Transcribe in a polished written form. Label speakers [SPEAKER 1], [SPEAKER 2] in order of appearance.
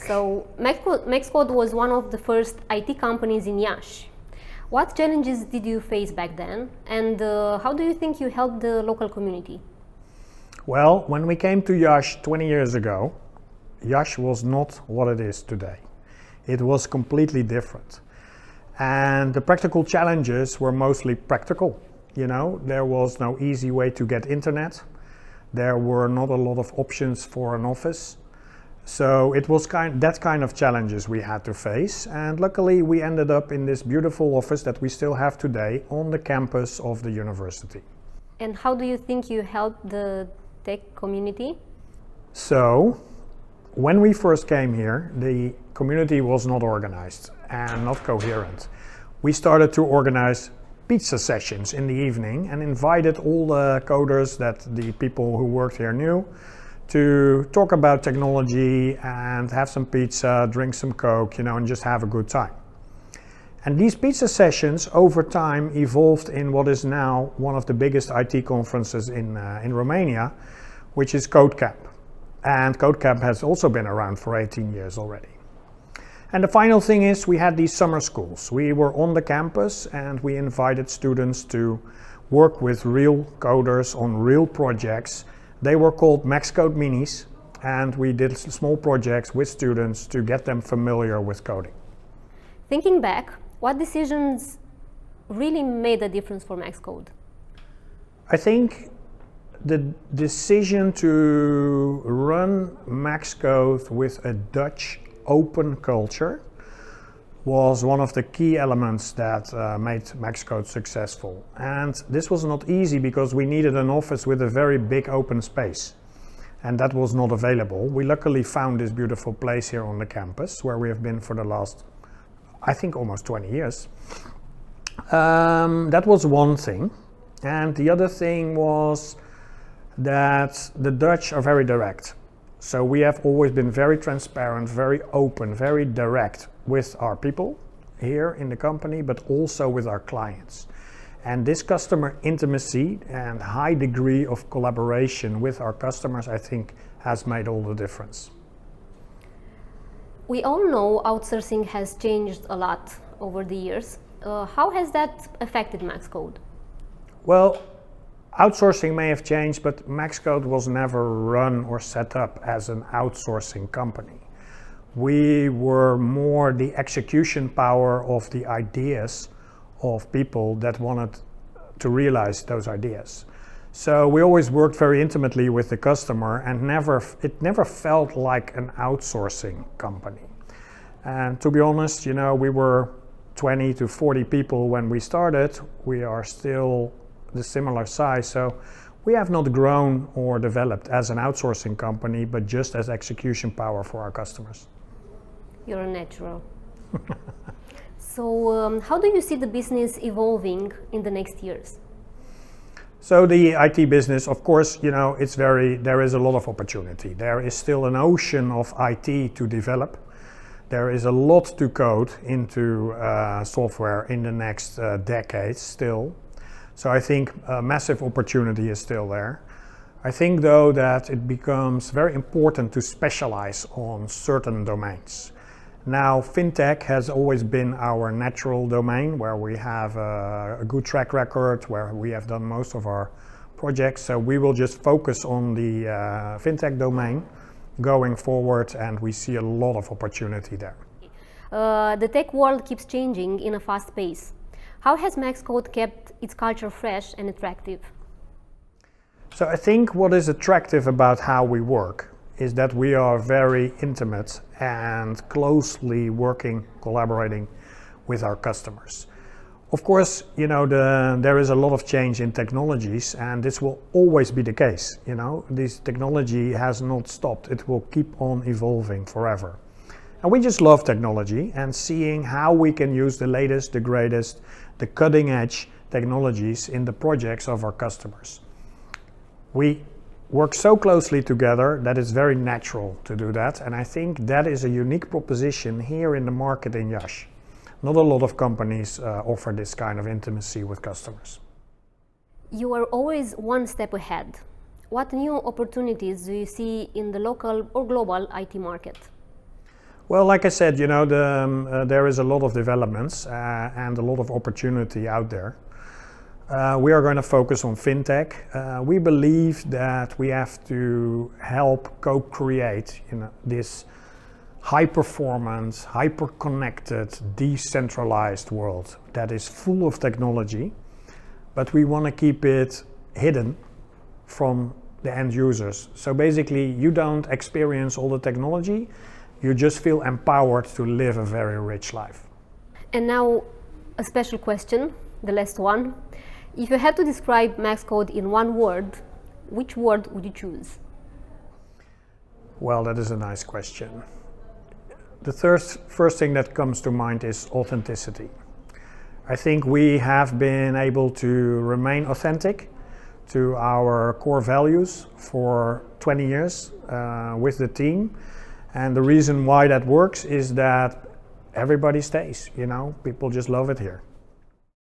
[SPEAKER 1] So Maxcode was one of the first IT companies in Iași. What challenges did you face back then, and how do you think you helped the local community?
[SPEAKER 2] Well, when we came to Iași 20 years ago, Iași was not what it is today. It was completely different. And the practical challenges were mostly practical. You know, there was no easy way to get internet. There were not a lot of options for an office. So it was that kind of challenges we had to face. And luckily we ended up in this beautiful office that we still have today on the campus of the university.
[SPEAKER 1] And how do you think you helped the tech community?
[SPEAKER 2] So when we first came here, the community was not organized and not coherent. We started to organize pizza sessions in the evening and invited all the coders that the people who worked here knew to talk about technology and have some pizza, drink some Coke, you know, and just have a good time. And these pizza sessions over time evolved in what is now one of the biggest IT conferences in Romania, which is CodeCamp. And CodeCamp has also been around for 18 years already. And the final thing is we had these summer schools. We were on the campus and we invited students to work with real coders on real projects. They were called Maxcode Minis, and we did small projects with students to get them familiar with coding.
[SPEAKER 1] Thinking back, what decisions really made a difference for Maxcode?
[SPEAKER 2] I think the decision to run Maxcode with a Dutch open culture was one of the key elements that made Maxcode successful. And this was not easy because we needed an office with a very big open space. And that was not available. We luckily found this beautiful place here on the campus where we have been for the last, I think, almost 20 years. That was one thing. And the other thing was that the Dutch are very direct. So we have always been very transparent, very open, very direct with our people here in the company, but also with our clients. And this customer intimacy and high degree of collaboration with our customers, I think, has made all the difference.
[SPEAKER 1] We all know outsourcing has changed a lot over the years. How has that affected Maxcode?
[SPEAKER 2] Well, outsourcing may have changed, but Maxcode was never run or set up as an outsourcing company. We were more the execution power of the ideas of people that wanted to realize those ideas. So we always worked very intimately with the customer, and it never felt like an outsourcing company. And to be honest, you know, we were 20 to 40 people when we started. We are still the similar size, so we have not grown or developed as an outsourcing company, but just as execution power for our customers.
[SPEAKER 1] You're a natural. So how do you see the business evolving in the next years?
[SPEAKER 2] So the IT business, of course, you know, there is a lot of opportunity. There is still an ocean of IT to develop. There is a lot to code into software in the next decades still. So I think a massive opportunity is still there. I think though that it becomes very important to specialize on certain domains. Now, fintech has always been our natural domain where we have a good track record, where we have done most of our projects. So we will just focus on the fintech domain going forward, and we see a lot of opportunity there.
[SPEAKER 1] The tech world keeps changing in a fast pace. How has Maxcode kept its culture fresh and attractive?
[SPEAKER 2] So I think what is attractive about how we work is that we are very intimate and closely working, collaborating with our customers. Of course, you know, there is a lot of change in technologies, and this will always be the case. You know, this technology has not stopped. It will keep on evolving forever. And we just love technology and seeing how we can use the latest, the greatest, the cutting edge technologies in the projects of our customers. We work so closely together that it's very natural to do that, and I think that is a unique proposition here in the market in Iași. Not a lot of companies offer this kind of intimacy with customers.
[SPEAKER 1] You are always one step ahead. What new opportunities do you see in the local or global IT market?
[SPEAKER 2] Well, like I said, you know, there is a lot of developments and a lot of opportunity out there. We are going to focus on fintech. We believe that we have to help co-create, you know, this high-performance, hyper-connected, decentralized world that is full of technology, but we want to keep it hidden from the end users. So basically, you don't experience all the technology. You just feel empowered to live a very rich life.
[SPEAKER 1] And now a special question, the last one. If you had to describe Maxcode in one word, which word would you choose?
[SPEAKER 2] Well, that is a nice question. The first thing that comes to mind is authenticity. I think we have been able to remain authentic to our core values for 20 years with the team. And the reason why that works is that everybody stays, you know, people just love it here.